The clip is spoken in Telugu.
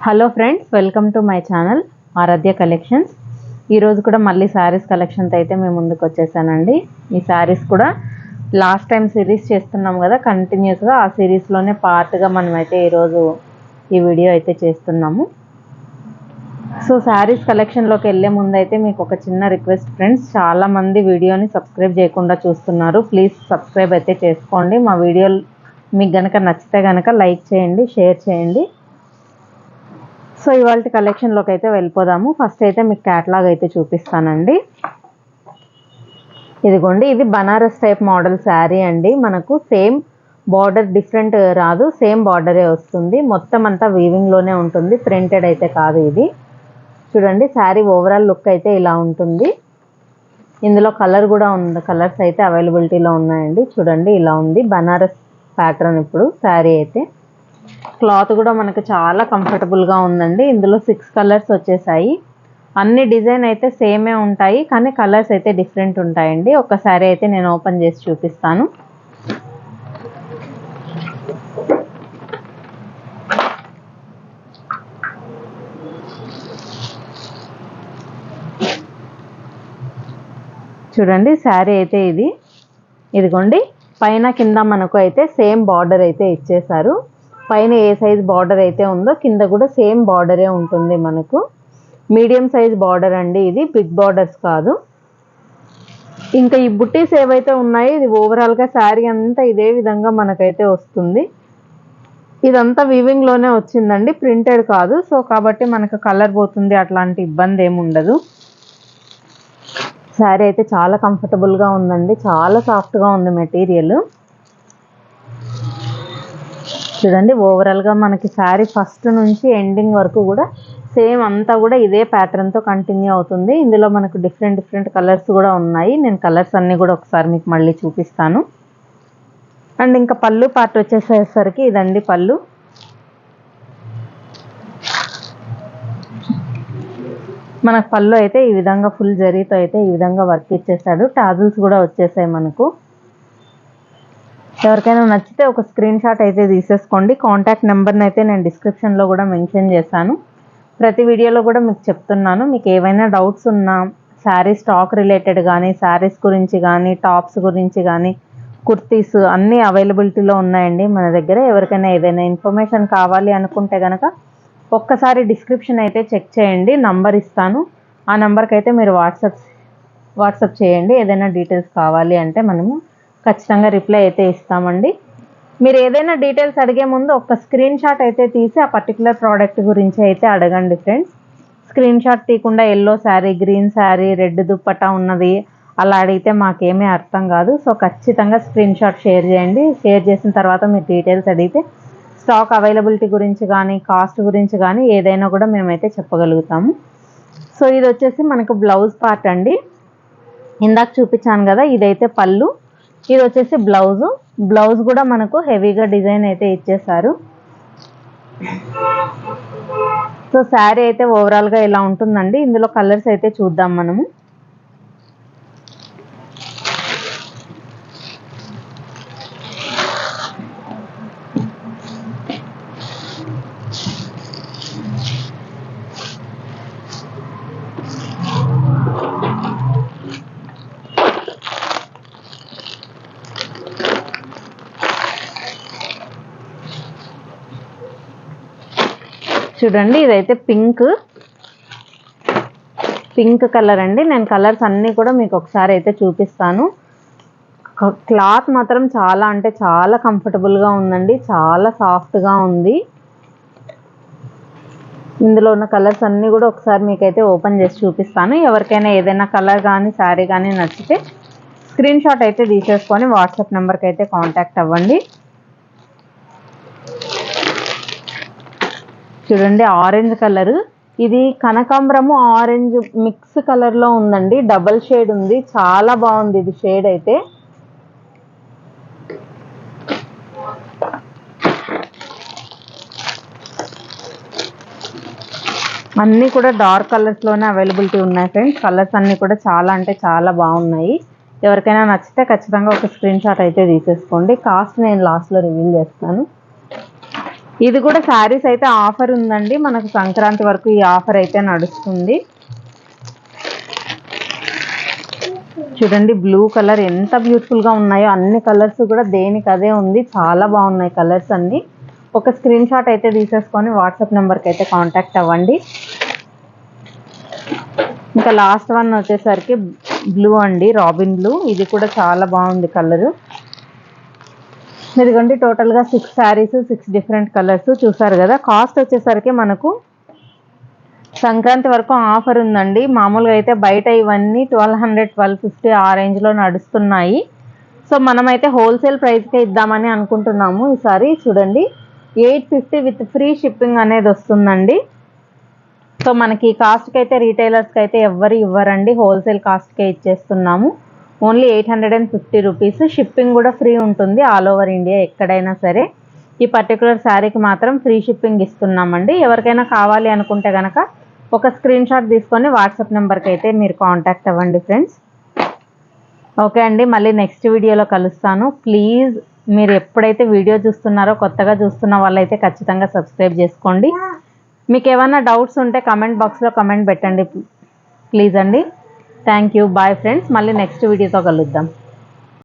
Hello friends, welcome to my channel Aaradhya collections. ఈరోజు కూడా మళ్ళీ శారీస్ కలెక్షన్తో అయితే మేము ముందుకు వచ్చేసానండి. ఈ శారీస్ కూడా లాస్ట్ టైం సిరీస్ చేస్తున్నాం కదా, కంటిన్యూస్గా ఆ సిరీస్లోనే పార్ట్గా మనమైతే ఈరోజు ఈ వీడియో అయితే చేస్తున్నాము. సో శారీస్ కలెక్షన్లోకి వెళ్ళే ముందు అయితే మీకు ఒక చిన్న రిక్వెస్ట్ ఫ్రెండ్స్, చాలామంది వీడియోని సబ్స్క్రైబ్ చేయకుండా చూస్తున్నారు. ప్లీజ్ సబ్స్క్రైబ్ అయితే చేసుకోండి. మా వీడియోలు మీకు కనుక నచ్చితే కనుక లైక్ చేయండి, షేర్ చేయండి. సో ఇవాళ కలెక్షన్లోకి అయితే వెళ్ళిపోదాము. ఫస్ట్ అయితే మీకు క్యాటలాగ్ అయితే చూపిస్తానండి. ఇదిగోండి, ఇది బనారస్ టైప్ మోడల్ శారీ అండి. మనకు సేమ్ బార్డర్ డిఫరెంట్ రాదు, సేమ్ బార్డరే వస్తుంది. మొత్తం అంతా వీవింగ్లోనే ఉంటుంది, ప్రింటెడ్ అయితే కాదు. ఇది చూడండి, శారీ ఓవరాల్ లుక్ అయితే ఇలా ఉంటుంది. ఇందులో కలర్ కూడా ఉంది, కలర్స్ అయితే అవైలబిలిటీలో ఉన్నాయండి. చూడండి, ఇలా ఉంది బనారస్ ప్యాటర్న్. ఇప్పుడు శారీ అయితే క్లాత్ కూడా మనకు చాలా కంఫర్టబుల్గా ఉందండి. ఇందులో 6 కలర్స్ వచ్చేసాయి. అన్ని డిజైన్ అయితే సేమే ఉంటాయి, కానీ కలర్స్ అయితే డిఫరెంట్ ఉంటాయండి. ఒకసారి అయితే నేను ఓపెన్ చేసి చూపిస్తాను. చూడండి, శారీ అయితే ఇదిగోండి, పైన కింద మనకు అయితే సేమ్ బార్డర్ అయితే ఇచ్చేసారు. పైన ఏ సైజ్ బార్డర్ అయితే ఉందో కింద కూడా సేమ్ బార్డరే ఉంటుంది. మనకు మీడియం సైజ్ బార్డర్ అండి, ఇది బిగ్ బార్డర్స్ కాదు. ఇంకా ఈ బుట్టీస్ ఏవైతే ఉన్నాయో ఇది ఓవరాల్గా శారీ అంతా ఇదే విధంగా మనకైతే వస్తుంది. ఇదంతా వీవింగ్లోనే వచ్చిందండి, ప్రింటెడ్ కాదు. సో కాబట్టి మనకు కలర్ పోతుంది, అట్లాంటి ఇబ్బంది ఏమి ఉండదు. శారీ అయితే చాలా కంఫర్టబుల్గా ఉందండి, చాలా సాఫ్ట్గా ఉంది మెటీరియల్. చూడండి, ఓవరాల్గా మనకి శారీ ఫస్ట్ నుంచి ఎండింగ్ వరకు కూడా సేమ్ అంతా కూడా ఇదే ప్యాటర్న్తో కంటిన్యూ అవుతుంది. ఇందులో మనకు డిఫరెంట్ కలర్స్ కూడా ఉన్నాయి. నేను కలర్స్ అన్నీ కూడా ఒకసారి మీకు మళ్ళీ చూపిస్తాను. అండ్ ఇంకా పళ్ళు పార్ట్ వచ్చేసరికి ఇదండి పళ్ళు. మనకు పళ్ళు అయితే ఈ విధంగా ఫుల్ జరీతో అయితే ఈ విధంగా వర్క్ ఇచ్చేసాడు. టాజిల్స్ కూడా వచ్చేసాయి మనకు. ఎవరికైనా నచ్చితే ఒక స్క్రీన్ షాట్ అయితే తీసేసుకోండి. కాంటాక్ట్ నెంబర్ని అయితే నేను డిస్క్రిప్షన్లో కూడా మెన్షన్ చేశాను. ప్రతి వీడియోలో కూడా మీకు చెప్తున్నాను. మీకు ఏవైనా డౌట్స్ ఉన్నా శారీ స్టాక్ రిలేటెడ్ కానీ, శారీస్ గురించి కానీ, టాప్స్ గురించి కానీ, కుర్తీస్ అన్నీ అవైలబిలిటీలో ఉన్నాయండి మన దగ్గర. ఎవరికైనా ఏదైనా ఇన్ఫర్మేషన్ కావాలి అనుకుంటే కనుక ఒక్కసారి డిస్క్రిప్షన్ అయితే చెక్ చేయండి, నంబర్ ఇస్తాను. ఆ నెంబర్కి అయితే మీరు వాట్సాప్ చేయండి. ఏదైనా డీటెయిల్స్ కావాలి అంటే మనము ఖచ్చితంగా రిప్లై అయితే ఇస్తామండి. మీరు ఏదైనా డీటెయిల్స్ అడిగే ముందు ఒక స్క్రీన్ షాట్ అయితే తీసి ఆ పర్టికులర్ ప్రోడక్ట్ గురించి అయితే అడగండి ఫ్రెండ్స్. స్క్రీన్ షాట్ తీయకుండా yellow sari, green sari, red dupatta ఉన్నది అలా అడిగితే మాకేమీ అర్థం కాదు. సో ఖచ్చితంగా స్క్రీన్ షాట్ షేర్ చేయండి. షేర్ చేసిన తర్వాత మీరు డీటెయిల్స్ అడిగితే స్టాక్ అవైలబిలిటీ గురించి కానీ, కాస్ట్ గురించి కానీ ఏదైనా కూడా మేమైతే చెప్పగలుగుతాము. సో ఇది వచ్చేసి మనకు బ్లౌజ్ పార్ట్ అండి. ఇందాక చూపించాను కదా, ఇదైతే పళ్ళు. ఇది వచ్చేసి బ్లౌజ్ కూడా మనకు హెవీగా డిజైన్ అయితే ఇచ్చేసారు. సో శారీ అయితే ఓవరాల్గా ఇలా ఉంటుందండి. ఇందులో కలర్స్ అయితే చూద్దాం మనము. చూడండి, ఇదైతే పింక్ కలర్ అండి. నేను కలర్స్ అన్నీ కూడా మీకు ఒకసారి అయితే చూపిస్తాను. క్లాత్ మాత్రం చాలా అంటే చాలా కంఫర్టబుల్గా ఉందండి, చాలా సాఫ్ట్గా ఉంది. ఇందులో ఉన్న కలర్స్ అన్నీ కూడా ఒకసారి మీకైతే ఓపెన్ చేసి చూపిస్తాను. ఎవరికైనా ఏదైనా కలర్ కానీ శారీ కానీ నచ్చితే స్క్రీన్ షాట్ అయితే తీసేసుకొని వాట్సాప్ నెంబర్కి అయితే కాంటాక్ట్ అవ్వండి. చూడండి, ఆరెంజ్ కలర్. ఇది కనకాంబరము ఆరెంజ్ మిక్స్ కలర్లో ఉందండి, డబల్ షేడ్ ఉంది. చాలా బాగుంది ఇది షేడ్ అయితే. అన్నీ కూడా డార్క్ కలర్స్లోనే అవైలబిలిటీ ఉన్నాయి ఫ్రెండ్స్. కలర్స్ అన్నీ కూడా చాలా అంటే చాలా బాగున్నాయి. ఎవరికైనా నచ్చితే ఖచ్చితంగా ఒక స్క్రీన్ షాట్ అయితే తీసేసుకోండి. కాస్ట్ నేను లాస్ట్లో రివీల్ చేస్తాను. ఇది కూడా శారీస్ అయితే ఆఫర్ ఉందండి, మనకు సంక్రాంతి వరకు ఈ ఆఫర్ అయితే నడుస్తుంది. చూడండి బ్లూ కలర్ ఎంత బ్యూటిఫుల్గా ఉన్నాయో, అన్ని కలర్స్ కూడా దేనికి అదే ఉంది, చాలా బాగున్నాయి కలర్స్ అన్నీ. ఒక స్క్రీన్ షాట్ అయితే తీసేసుకొని వాట్సాప్ నెంబర్కి అయితే కాంటాక్ట్ అవ్వండి. ఇంకా లాస్ట్ వన్ వచ్చేసరికి బ్లూ అండి, రాబిన్ బ్లూ. ఇది కూడా చాలా బాగుంది కలరు. ఇదిగోండి టోటల్గా 6 శారీస్ 6 డిఫరెంట్ కలర్స్ చూసారు కదా. కాస్ట్ వచ్చేసరికి మనకు సంక్రాంతి వరకు ఆఫర్ ఉందండి. మామూలుగా అయితే బయట ఇవన్నీ 1200 1250 ఆ రేంజ్లో నడుస్తున్నాయి. సో మనమైతే హోల్సేల్ ప్రైస్కే ఇద్దామని అనుకుంటున్నాము ఈసారి. చూడండి 850 విత్ ఫ్రీ షిప్పింగ్ అనేది వస్తుందండి. సో మనకి కాస్ట్కి అయితే రీటైలర్స్కి అయితే ఎవ్వరు ఇవ్వరండి, హోల్సేల్ కాస్ట్కే ఇచ్చేస్తున్నాము. Only 850 rupees. షిప్పింగ్ కూడా ఫ్రీ ఉంటుంది ఆల్ ఓవర్ ఇండియా ఎక్కడైనా సరే. ఈ పర్టికులర్ శారీకి మాత్రం ఫ్రీ షిప్పింగ్ ఇస్తున్నామండి. ఎవరికైనా కావాలి అనుకుంటే కనుక ఒక స్క్రీన్ షాట్ తీసుకొని వాట్సాప్ నెంబర్కి అయితే మీరు కాంటాక్ట్ అవ్వండి ఫ్రెండ్స్. ఓకే అండి, మళ్ళీ నెక్స్ట్ వీడియోలో కలుస్తాను. ప్లీజ్ మీరు ఎప్పుడైతే వీడియో చూస్తున్నారో కొత్తగా చూస్తున్న వాళ్ళైతే ఖచ్చితంగా సబ్స్క్రైబ్ చేసుకోండి. మీకు ఏమైనా డౌట్స్ ఉంటే కమెంట్ బాక్స్లో కమెంట్ పెట్టండి ప్లీజ్ అండి. Thank you, bye friends. మళ్ళీ నెక్స్ట్ వీడియోతో కలుద్దాం.